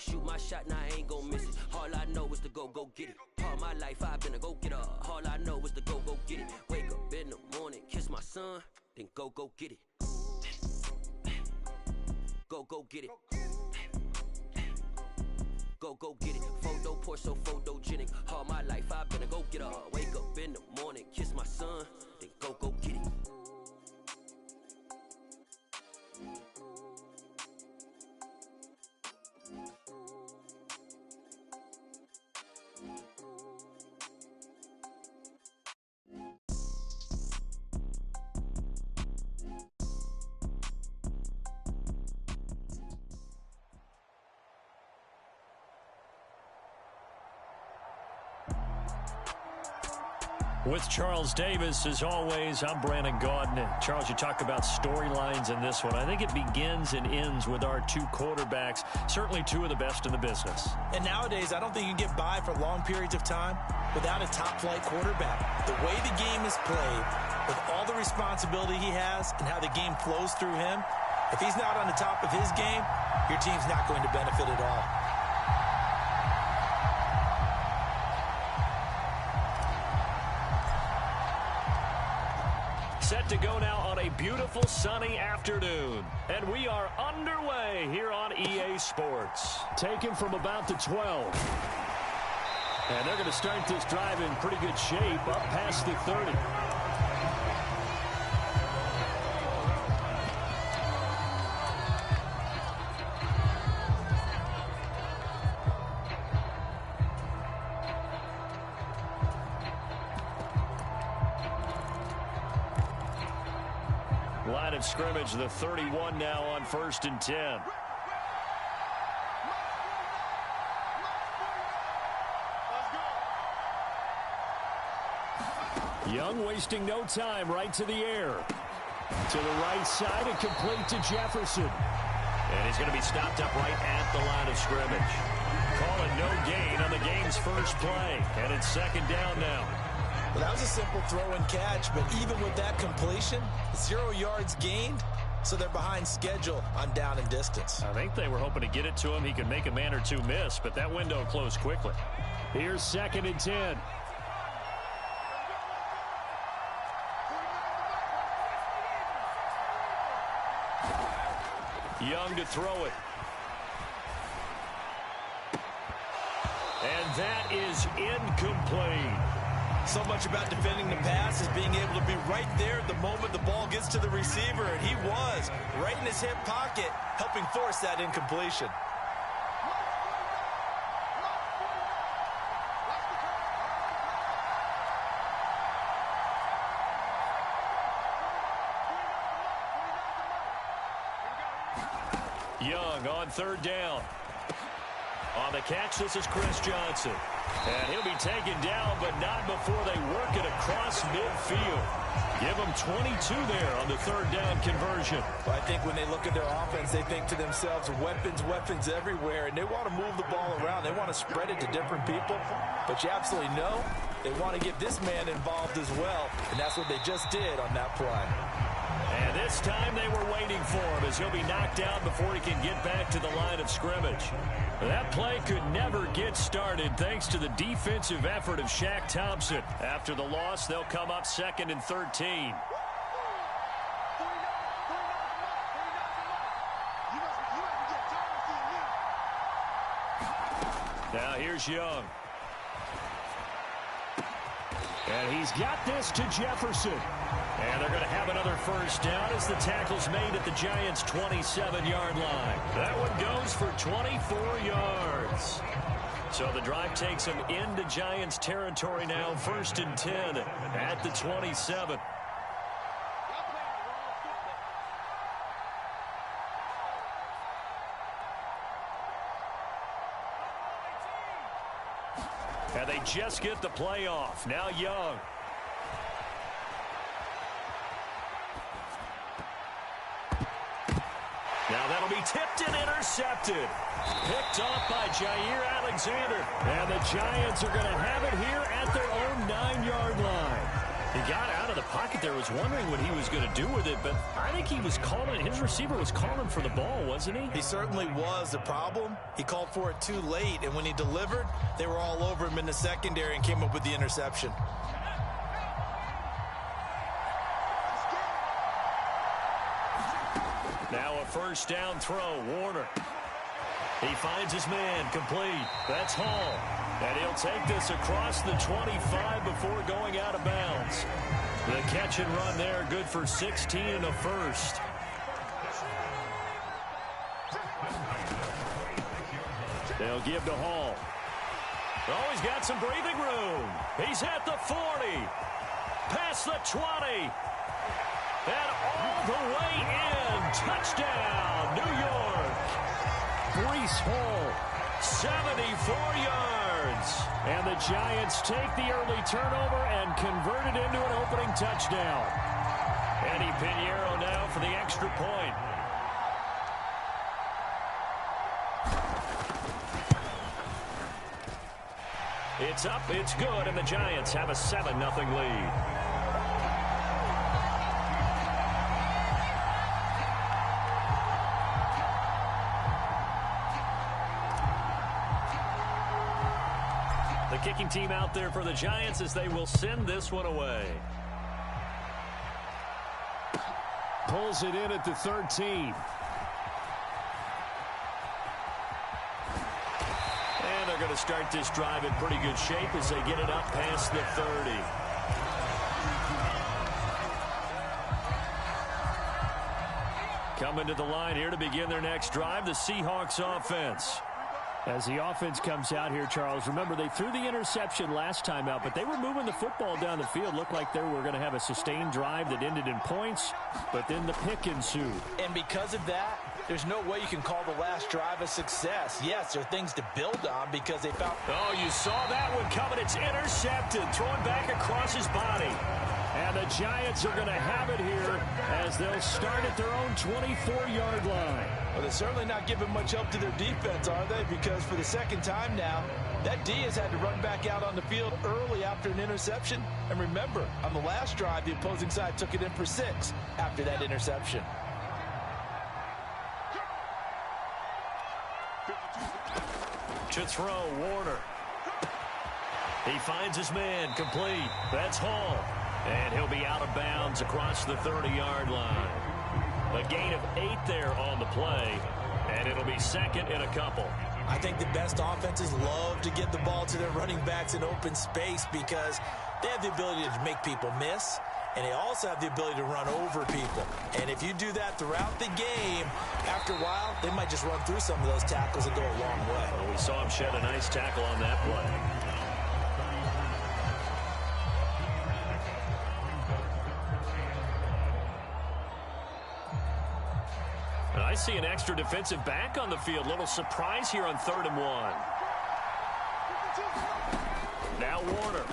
Shoot my shot, now I ain't gon' miss it. All I know is to go get it. All my life I've been a go-getter. All I know is to go get it. Wake up in the morning, kiss my son, then go get it. Go get it. Go get it. Photo poor, so photogenic. All my life I've been a go-getter. Wake up in the morning, kiss my son, then go get it. With Charles Davis, as always, I'm Brandon Gaudin. Charles, you talk about storylines in this one. I think it begins and ends with our two quarterbacks, certainly two of the best in the business. And nowadays, I don't think you can get by for long periods of time without a top-flight quarterback. The way the game is played, with all the responsibility he has and how the game flows through him, if he's not on the top of his game, your team's not going to benefit at all. Set to go now on a beautiful sunny afternoon. And we are underway here on EA Sports. Taken from about the 12. And they're going to start this drive in pretty good shape up past the 30. Line of scrimmage, the 31 now on 1st and 10. Young wasting no time, right to the air. To the right side and complete to Jefferson. And he's going to be stopped up right at the line of scrimmage. Call it no gain on the game's first play. And it's 2nd down now. Well, that was a simple throw and catch, but even with that completion, 0 yards gained, so they're behind schedule on down and distance. I think they were hoping to get it to him. He could make a man or two miss, but that window closed quickly. Here's 2nd and 10. Young to throw it. And that is incomplete. So much about defending the pass is being able to be right there the moment the ball gets to the receiver, and he was right in his hip pocket, helping force that incompletion. Young on 3rd down. On the catch, this is Chris Johnson. And he'll be taken down, but not before they work it across midfield. Give them 22 there on the 3rd down conversion. Well, I think when they look at their offense, they think to themselves, weapons everywhere, and they want to move the ball around. They want to spread it to different people. But you absolutely know they want to get this man involved as well, and that's what they just did on that play. And this time they were waiting for him as he'll be knocked down before he can get back to the line of scrimmage. That play could never get started thanks to the defensive effort of Shaq Thompson. After the loss, they'll come up 2nd and 13. Now here's Young. And he's got this to Jefferson. And they're going to have another 1st down as the tackle's made at the Giants' 27-yard line. That one goes for 24 yards. So the drive takes them into Giants territory now, 1st and 10 at the 27. And they just get the play off. Now Young. Now that'll be tipped and intercepted. Picked off by Jair Alexander. And the Giants are going to have it here at their own 9-yard line. He got out of the pocket there, was wondering what he was going to do with it, but I think he was calling, his receiver was calling for the ball, wasn't he? He certainly was. The problem, he called for it too late, and when he delivered, they were all over him in the secondary and came up with the interception. Now a first down throw, Warner. He finds his man, complete. That's Hall. And he'll take this across the 25 before going out of bounds. The catch and run there, good for 16 and a first. They'll give to Hall. Oh, he's got some breathing room. He's at the 40. Past the 20. And all the way in. Touchdown, New York. Breece Hall, 74 yards. And the Giants take the early turnover and convert it into an opening touchdown. Eddie Pinheiro now for the extra point. It's up, it's good, and the Giants have a 7-0 lead. The kicking team out there for the Giants as they will send this one away. Pulls it in at the 13. And they're going to start this drive in pretty good shape as they get it up past the 30. Coming to the line here to begin their next drive, the Seahawks offense. As the offense comes out here, Charles, remember they threw the interception last time out, but they were moving the football down the field. Looked like they were going to have a sustained drive that ended in points, but then the pick ensued. And because of that, there's no way you can call the last drive a success. Yes, there are things to build on because they found... Oh, you saw that one coming. It's intercepted, thrown back across his body. And the Giants are going to have it here as they'll start at their own 24-yard line. Well, they're certainly not giving much help to their defense, are they? Because for the second time now, that D has had to run back out on the field early after an interception. And remember, on the last drive, the opposing side took it in for 6 after that interception. To throw, Warner. He finds his man, complete. That's Hall. And he'll be out of bounds across the 30-yard line. A gain of 8 there on the play, and it'll be second in a couple. I think the best offenses love to get the ball to their running backs in open space because they have the ability to make people miss, and they also have the ability to run over people. And if you do that throughout the game, after a while, they might just run through some of those tackles and go a long way. Well, we saw him shed a nice tackle on that play. I see an extra defensive back on the field. Little surprise here on 3rd and 1. Now Warner.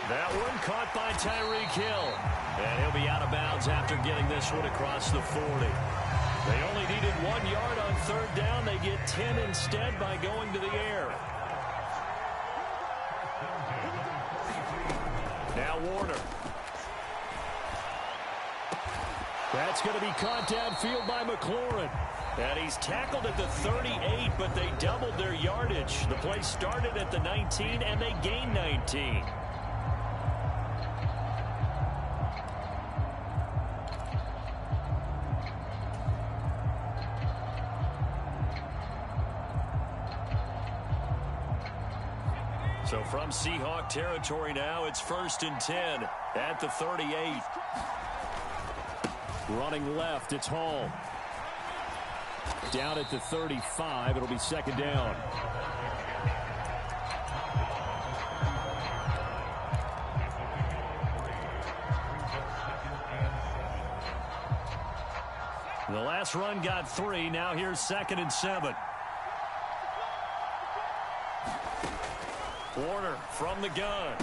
That one caught by Tyreek Hill. And he'll be out of bounds after getting this one across the 40. They only needed 1 yard on 3rd down. They get 10 instead by going to the air. Now Warner. That's going to be caught downfield by McLaurin. And he's tackled at the 38, but they doubled their yardage. The play started at the 19, and they gained 19. So from Seahawk territory now, it's 1st and 10 at the 38. Running left, it's Hall. Down at the 35, it'll be 2nd down. The last run got 3, now here's 2nd and 7. Warner from the gun.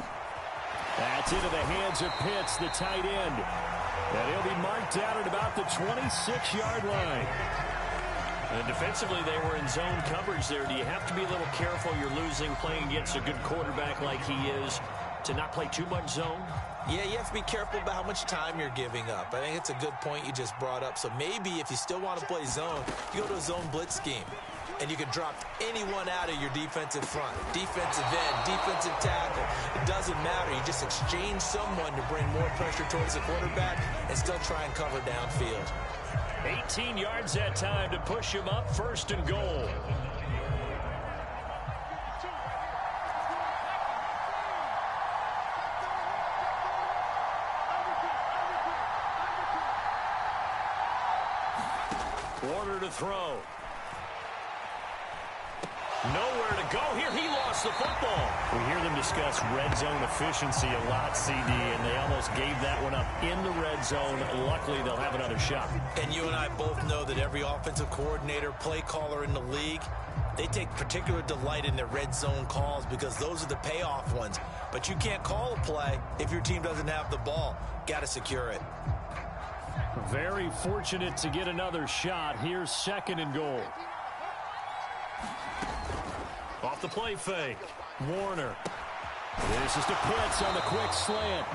That's into the hands of Pitts, the tight end. And he'll be marked down at about the 26-yard line. And defensively, they were in zone coverage there. Do you have to be a little careful? You're losing playing against a good quarterback like he is. to not play too much zone? Yeah, you have to be careful about how much time you're giving up. I think it's a good point you just brought up. So maybe if you still want to play zone, you go to a zone blitz scheme. And you can drop anyone out of your defensive front. Defensive end, defensive tackle. It doesn't matter. You just exchange someone to bring more pressure towards the quarterback and still try and cover downfield. 18 yards that time to push him up, 1st and goal. Warner to throw. Nowhere to go here. He lost the football. We hear them discuss red zone efficiency a lot, CD, and they almost gave that one up in the red zone. Luckily, they'll have another shot. And you and I both know that every offensive coordinator, play caller in the league, they take particular delight in their red zone calls because those are the payoff ones. But you can't call a play if your team doesn't have the ball. Got to secure it. Very fortunate to get another shot. Here's 2nd and goal. Off the play fake. Warner. This is to Pitts on the quick slant.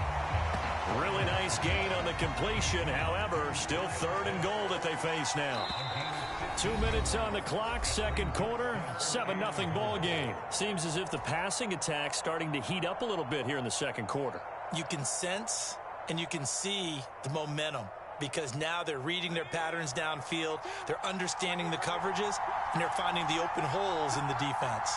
Really nice gain on the completion. However, still 3rd and goal that they face now. 2 minutes on the clock, 2nd quarter, 7-0 ball game. Seems as if the passing attack's starting to heat up a little bit here in the 2nd quarter. You can sense and you can see the momentum because now they're reading their patterns downfield, they're understanding the coverages, and they're finding the open holes in the defense.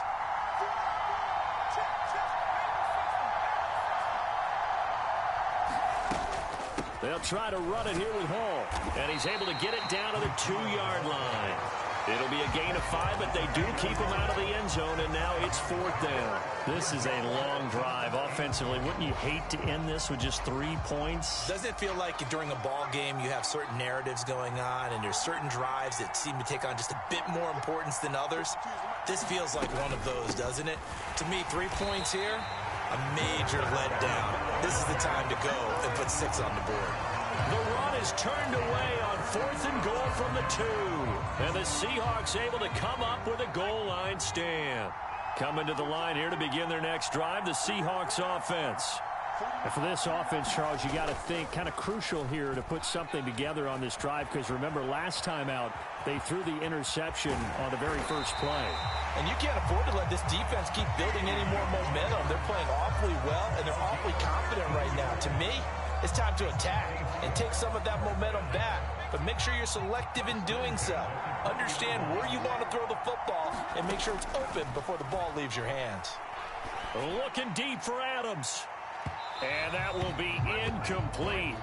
They'll try to run it here with Hall. And he's able to get it down to the 2-yard line. It'll be a gain of 5, but they do keep him out of the end zone, and now it's 4th down. This is a long drive offensively. Wouldn't you hate to end this with just 3 points? Doesn't it feel like during a ball game you have certain narratives going on, and there's certain drives that seem to take on just a bit more importance than others? This feels like one of those, doesn't it? To me, 3 points here, a major letdown. This is the time to go and put 6 on the board. The run is turned away on 4th and goal from the 2. And the Seahawks able to come up with a goal line stand. Coming to the line here to begin their next drive, the Seahawks offense. And for this offense, Charles, you got to think kind of crucial here to put something together on this drive because remember last time out, they threw the interception on the very first play. And you can't afford to let this defense keep building any more momentum. They're playing awfully well, and they're awfully confident right now. To me, it's time to attack and take some of that momentum back. But make sure you're selective in doing so. Understand where you want to throw the football and make sure it's open before the ball leaves your hands. Looking deep for Adams. And that will be incomplete.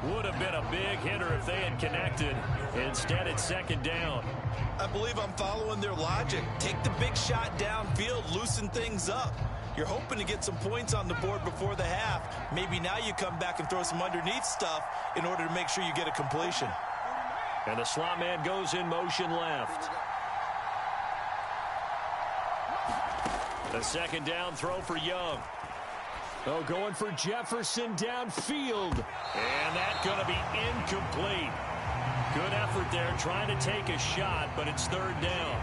Would have been a big hitter if they had connected. Instead, it's 2nd down. I believe I'm following their logic. Take the big shot downfield, loosen things up. You're hoping to get some points on the board before the half. Maybe now you come back and throw some underneath stuff in order to make sure you get a completion. And the slot man goes in motion left. The 2nd down throw for Young. Oh, going for Jefferson downfield. And that's going to be incomplete. Good effort there trying to take a shot, but it's 3rd down.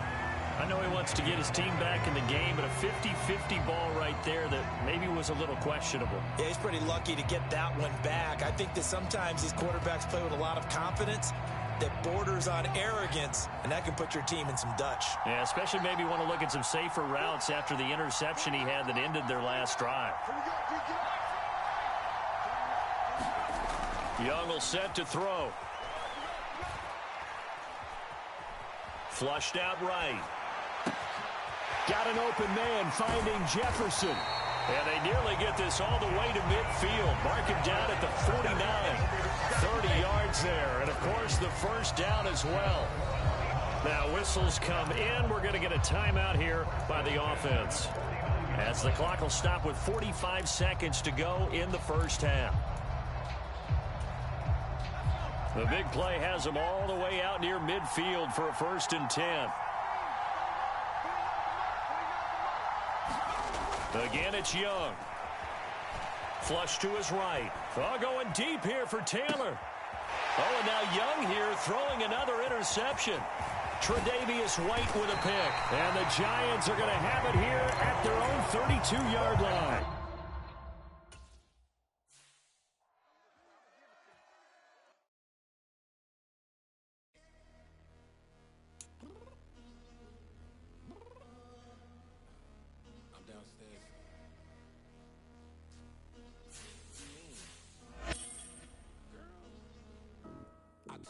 I know he wants to get his team back in the game, but a 50-50 ball right there that maybe was a little questionable. Yeah, he's pretty lucky to get that one back. I think that sometimes these quarterbacks play with a lot of confidence that borders on arrogance, and that can put your team in some Dutch. Yeah, especially maybe want to look at some safer routes after the interception he had that ended their last drive. Young will set to throw. Flushed out right. Got an open man finding Jefferson. And they nearly get this all the way to midfield. Mark him down at the 49. 30 yards there. And, of course, the 1st down as well. Now, whistles come in. We're going to get a timeout here by the offense. As the clock will stop with 45 seconds to go in the 1st half. The big play has them all the way out near midfield for a 1st and 10. Again, it's Young. Flush to his right. Oh, going deep here for Taylor. Oh, and now Young here throwing another interception. Tre'Davious White with a pick. And the Giants are going to have it here at their own 32-yard line.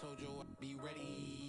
told you I'd be ready.